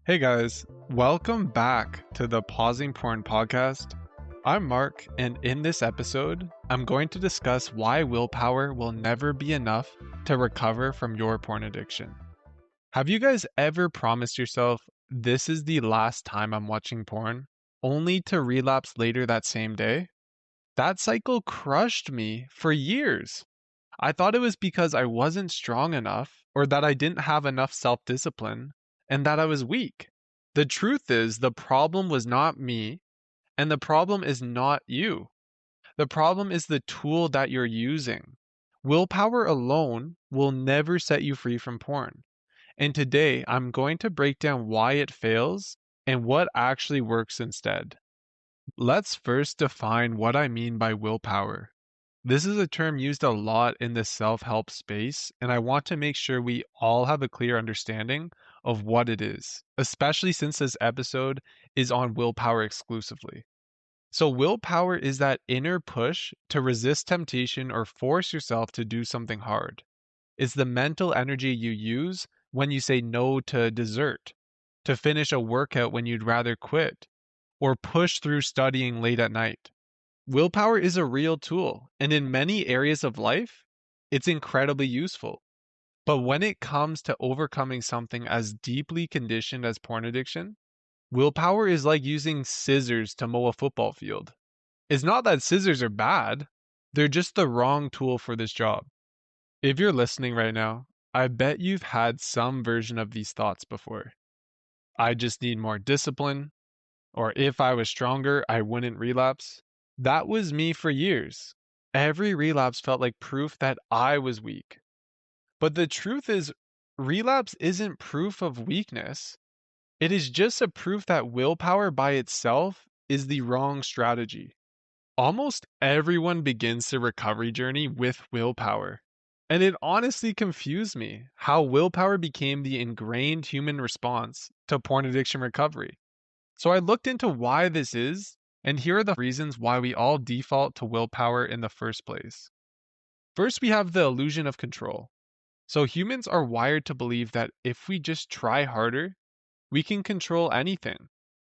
Hey guys, welcome back to the Pausing Porn podcast. I'm Mark, and in this episode, I'm going to discuss why willpower will never be enough to recover from your porn addiction. Have you guys ever promised yourself, this is the last time I'm watching porn, only to relapse later that same day? That cycle crushed me for years. I thought it was because I wasn't strong enough or that I didn't have enough self discipline and that I was weak. The truth is, the problem was not me, and the problem is not you. The problem is the tool that you're using. Willpower alone will never set you free from porn. And today, I'm going to break down why it fails and what actually works instead. Let's first define what I mean by willpower. This is a term used a lot in the self help space, and I want to make sure we all have a clear understanding of what it is, especially since this episode is on willpower exclusively. So, willpower is that inner push to resist temptation or force yourself to do something hard. It's the mental energy you use when you say no to dessert, to finish a workout when you'd rather quit, or push through studying late at night. Willpower is a real tool, and in many areas of life, it's incredibly useful. But when it comes to overcoming something as deeply conditioned as porn addiction, willpower is like using scissors to mow a football field. It's not that scissors are bad, they're just the wrong tool for this job. If you're listening right now, I bet you've had some version of these thoughts before. I just need more discipline, or if I was stronger, I wouldn't relapse. That was me for years. Every relapse felt like proof that I was weak. But the truth is, relapse isn't proof of weakness. It is just a proof that willpower by itself is the wrong strategy. Almost everyone begins their recovery journey with willpower. And it honestly confused me how willpower became the ingrained human response to porn addiction recovery. So I looked into why this is, and here are the reasons why we all default to willpower in the first place. First, we have the illusion of control. So humans are wired to believe that if we just try harder, we can control anything.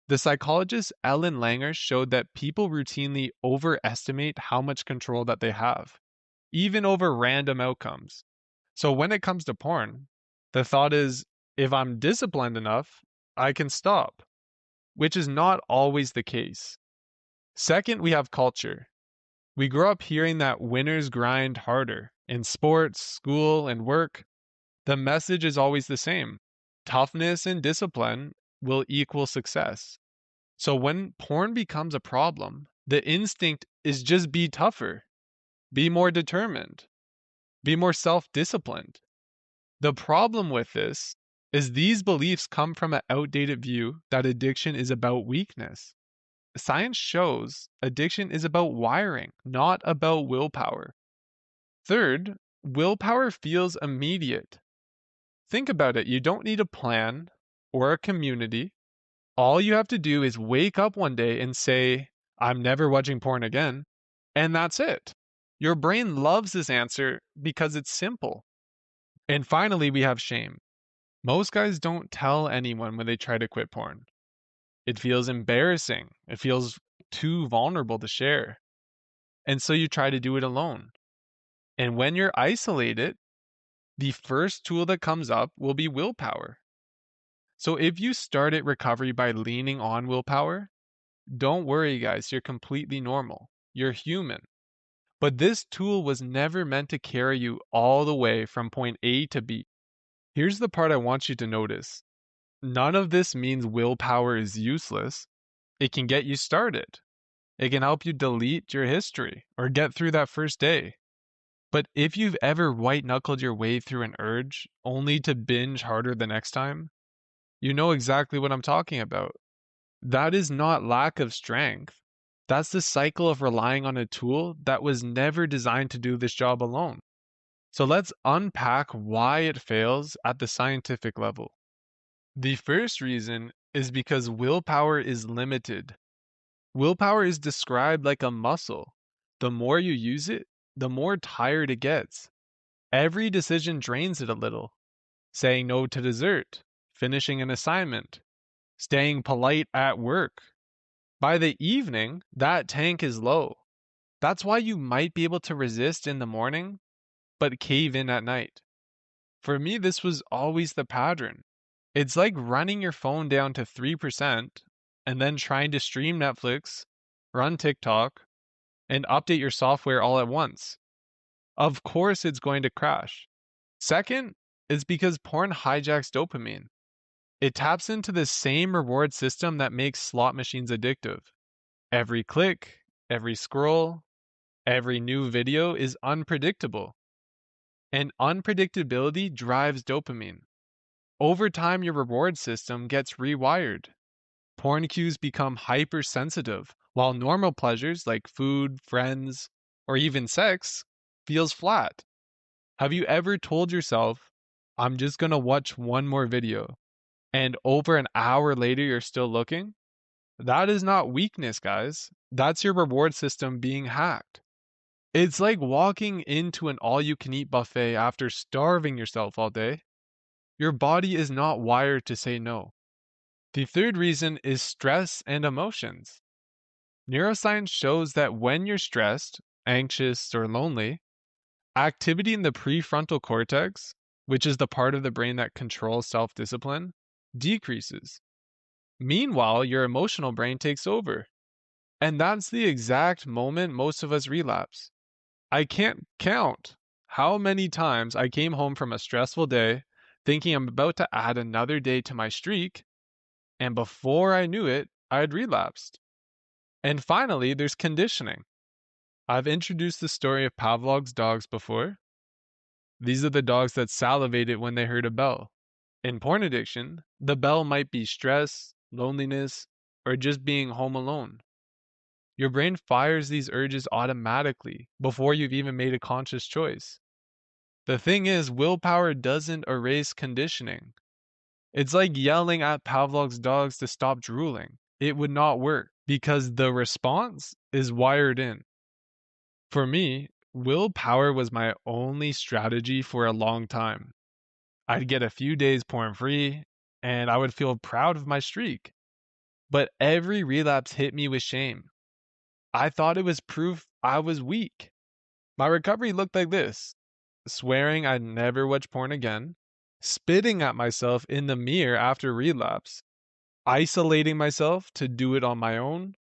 The psychologist Ellen Langer showed that people routinely overestimate how much control that they have, even over random outcomes. So when it comes to porn, the thought is, if I'm disciplined enough, I can stop, which is not always the case. Second, we have culture. We grow up hearing that winners grind harder. In sports, school, and work, the message is always the same. Toughness and discipline will equal success. So when porn becomes a problem, the instinct is just be tougher, be more determined, be more self-disciplined. The problem with this is these beliefs come from an outdated view that addiction is about weakness. Science shows addiction is about wiring, not about willpower. Third, willpower feels immediate. Think about it. You don't need a plan or a community. All you have to do is wake up one day and say, I'm never watching porn again. And that's it. Your brain loves this answer because it's simple. And finally, we have shame. Most guys don't tell anyone when they try to quit porn. It feels embarrassing. It feels too vulnerable to share. And so you try to do it alone. And when you're isolated, the first tool that comes up will be willpower. So if you started recovery by leaning on willpower, don't worry, guys, you're completely normal. You're human. But this tool was never meant to carry you all the way from point A to B. Here's the part I want you to notice. None of this means willpower is useless. It can get you started. It can help you delete your history or get through that first day. But if you've ever white knuckled your way through an urge only to binge harder the next time, you know exactly what I'm talking about. That is not lack of strength. That's the cycle of relying on a tool that was never designed to do this job alone. So let's unpack why it fails at the scientific level. The first reason is because willpower is limited. Willpower is described like a muscle. The more you use it, the more tired it gets. Every decision drains it a little. Saying no to dessert, finishing an assignment, staying polite at work. By the evening, that tank is low. That's why you might be able to resist in the morning, but cave in at night. For me, this was always the pattern. It's like running your phone down to 3% and then trying to stream Netflix, run TikTok, and update your software all at once. Of course, it's going to crash. Second is because porn hijacks dopamine. It taps into the same reward system that makes slot machines addictive. Every click, every scroll, every new video is unpredictable. And unpredictability drives dopamine. Over time, your reward system gets rewired. Porn cues become hypersensitive, while normal pleasures like food, friends, or even sex feels flat. Have you ever told yourself, I'm just gonna watch one more video, and over an hour later you're still looking? That is not weakness, guys. That's your reward system being hacked. It's like walking into an all you can eat buffet after starving yourself all day. Your body is not wired to say no. The third reason is stress and emotions. Neuroscience shows that when you're stressed, anxious, or lonely, activity in the prefrontal cortex, which is the part of the brain that controls self discipline, decreases. Meanwhile, your emotional brain takes over. And that's the exact moment most of us relapse. I can't count how many times I came home from a stressful day thinking I'm about to add another day to my streak, and before I knew it, I had relapsed. And finally, there's conditioning. I've introduced the story of Pavlov's dogs before. These are the dogs that salivated when they heard a bell. In porn addiction, the bell might be stress, loneliness, or just being home alone. Your brain fires these urges automatically before you've even made a conscious choice. The thing is, willpower doesn't erase conditioning. It's like yelling at Pavlov's dogs to stop drooling. It would not work because the response is wired in. For me, willpower was my only strategy for a long time. I'd get a few days porn free, and I would feel proud of my streak. But every relapse hit me with shame. I thought it was proof I was weak. My recovery looked like this: swearing I'd never watch porn again, spitting at myself in the mirror after relapse, isolating myself to do it on my own,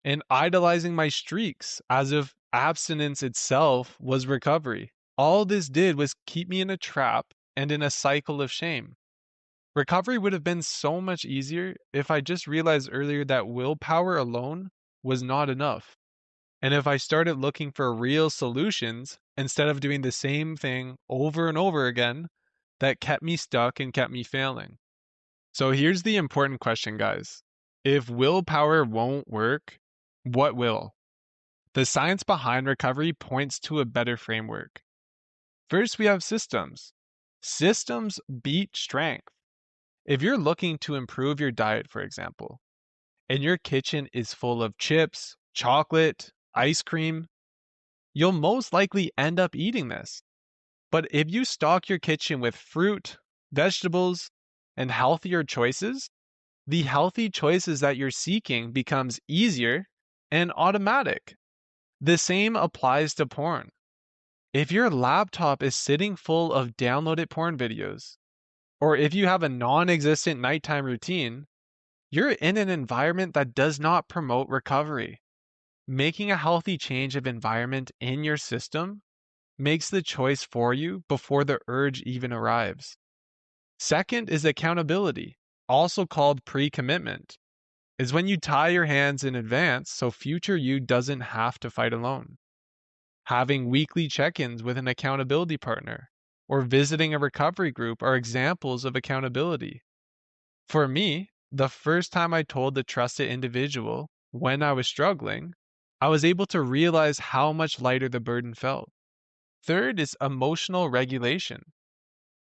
and idolizing my streaks as if abstinence itself was recovery. All this did was keep me in a trap and in a cycle of shame. Recovery would have been so much easier if I just realized earlier that willpower alone was not enough. And if I started looking for real solutions instead of doing the same thing over and over again that kept me stuck and kept me failing. So here's the important question, guys. If willpower won't work, what will? The science behind recovery points to a better framework. First, we have systems. Systems beat strength. If you're looking to improve your diet, for example, and your kitchen is full of chips, chocolate, ice cream, you'll most likely end up eating this. But if you stock your kitchen with fruit, vegetables, and healthier choices, the healthy choices that you're seeking becomes easier and automatic. The same applies to porn. If your laptop is sitting full of downloaded porn videos, or if you have a non-existent nighttime routine, you're in an environment that does not promote recovery. Making a healthy change of environment in your system makes the choice for you before the urge even arrives. Second is accountability, also called pre-commitment, is when you tie your hands in advance so future you doesn't have to fight alone. Having weekly check-ins with an accountability partner or visiting a recovery group are examples of accountability. For me, the first time I told the trusted individual when I was struggling, I was able to realize how much lighter the burden felt. Third is emotional regulation.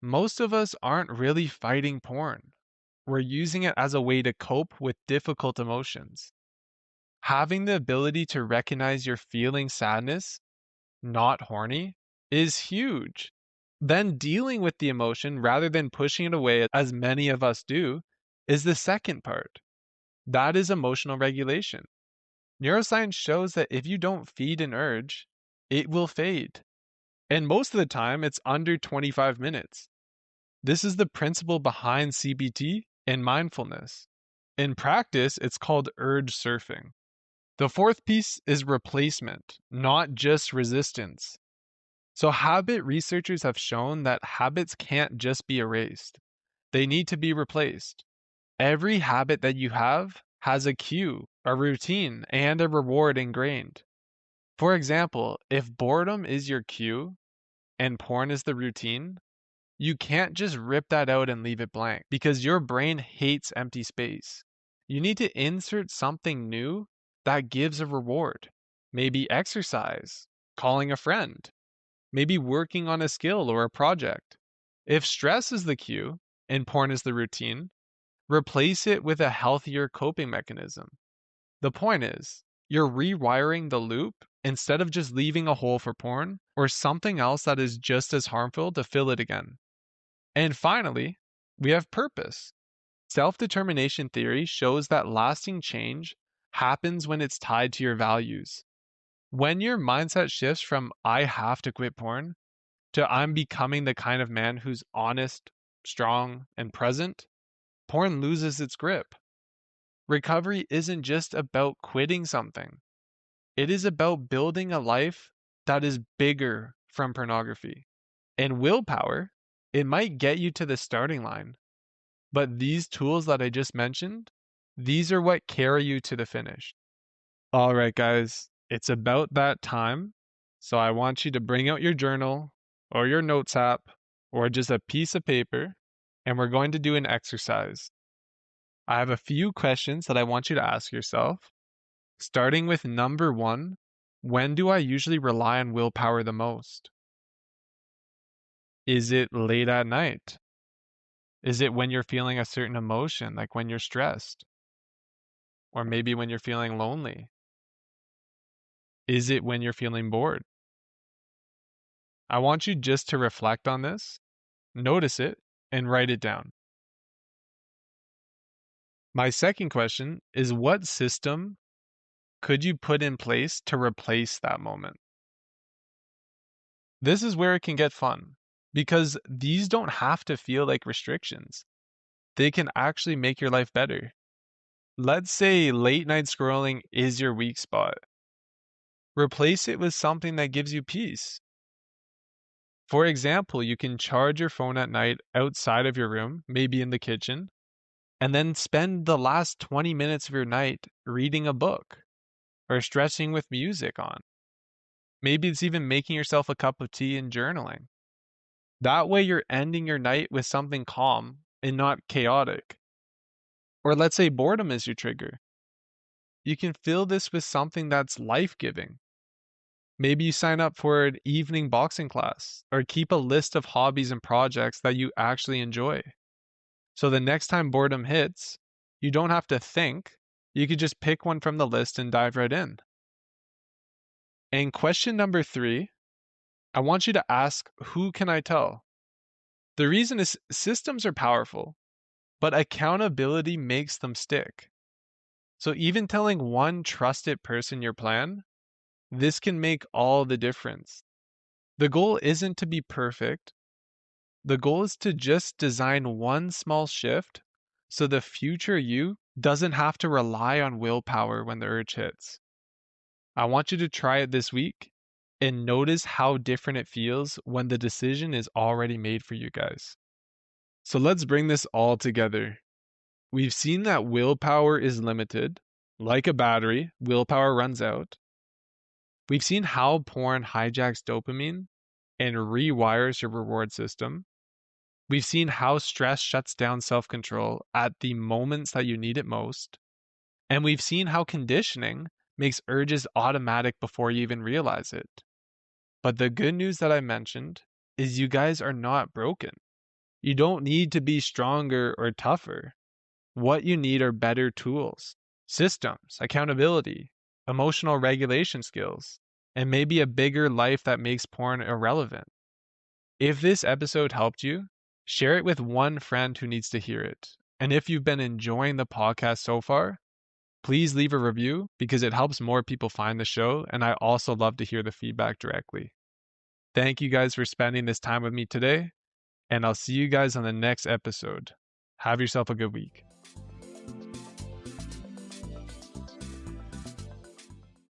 Most of us aren't really fighting porn. We're using it as a way to cope with difficult emotions. Having the ability to recognize you're feeling sadness, not horny, is huge. Then dealing with the emotion rather than pushing it away, as many of us do, is the second part. That is emotional regulation. Neuroscience shows that if you don't feed an urge, it will fade. And most of the time, it's under 25 minutes. This is the principle behind CBT and mindfulness. In practice, it's called urge surfing. The fourth piece is replacement, not just resistance. So, habit researchers have shown that habits can't just be erased, they need to be replaced. Every habit that you have has a cue, a routine, and a reward ingrained. For example, if boredom is your cue and porn is the routine, you can't just rip that out and leave it blank because your brain hates empty space. You need to insert something new that gives a reward. Maybe exercise, calling a friend, maybe working on a skill or a project. If stress is the cue and porn is the routine, replace it with a healthier coping mechanism. The point is, you're rewiring the loop instead of just leaving a hole for porn or something else that is just as harmful to fill it again. And finally, we have purpose. Self determination theory shows that lasting change happens when it's tied to your values. When your mindset shifts from I have to quit porn to I'm becoming the kind of man who's honest, strong, and present, porn loses its grip. Recovery isn't just about quitting something, it is about building a life that is bigger from pornography. And willpower, it might get you to the starting line, but these tools that I just mentioned, these are what carry you to the finish. All right, guys, it's about that time. So I want you to bring out your journal or your notes app or just a piece of paper, and we're going to do an exercise. I have a few questions that I want you to ask yourself, starting with number one. When do I usually rely on willpower the most? Is it late at night? Is it when you're feeling a certain emotion, like when you're stressed? Or maybe when you're feeling lonely? Is it when you're feeling bored? I want you just to reflect on this, notice it, and write it down. My second question is, what system could you put in place to replace that moment? This is where it can get fun because these don't have to feel like restrictions. They can actually make your life better. Let's say late night scrolling is your weak spot. Replace it with something that gives you peace. For example, you can charge your phone at night outside of your room, maybe in the kitchen, and then spend the last 20 minutes of your night reading a book or stretching with music on. Maybe it's even making yourself a cup of tea and journaling. That way, you're ending your night with something calm and not chaotic. Or let's say boredom is your trigger. You can fill this with something that's life giving. Maybe you sign up for an evening boxing class or keep a list of hobbies and projects that you actually enjoy. So the next time boredom hits, you don't have to think. You could just pick one from the list and dive right in. And question number 3, I want you to ask, who can I tell? The reason is systems are powerful, but accountability makes them stick. So even telling one trusted person your plan, this can make all the difference. The goal isn't to be perfect. The goal is to just design one small shift so the future you doesn't have to rely on willpower when the urge hits. I want you to try it this week and notice how different it feels when the decision is already made for you guys. So let's bring this all together. We've seen that willpower is limited. Like a battery, willpower runs out. We've seen how porn hijacks dopamine and rewires your reward system. We've seen how stress shuts down self control at the moments that you need it most. And we've seen how conditioning makes urges automatic before you even realize it. But the good news that I mentioned is you guys are not broken. You don't need to be stronger or tougher. What you need are better tools, systems, accountability, emotional regulation skills, and maybe a bigger life that makes porn irrelevant. If this episode helped you, share it with one friend who needs to hear it. And if you've been enjoying the podcast so far, please leave a review because it helps more people find the show. And I also love to hear the feedback directly. Thank you guys for spending this time with me today, and I'll see you guys on the next episode. Have yourself a good week.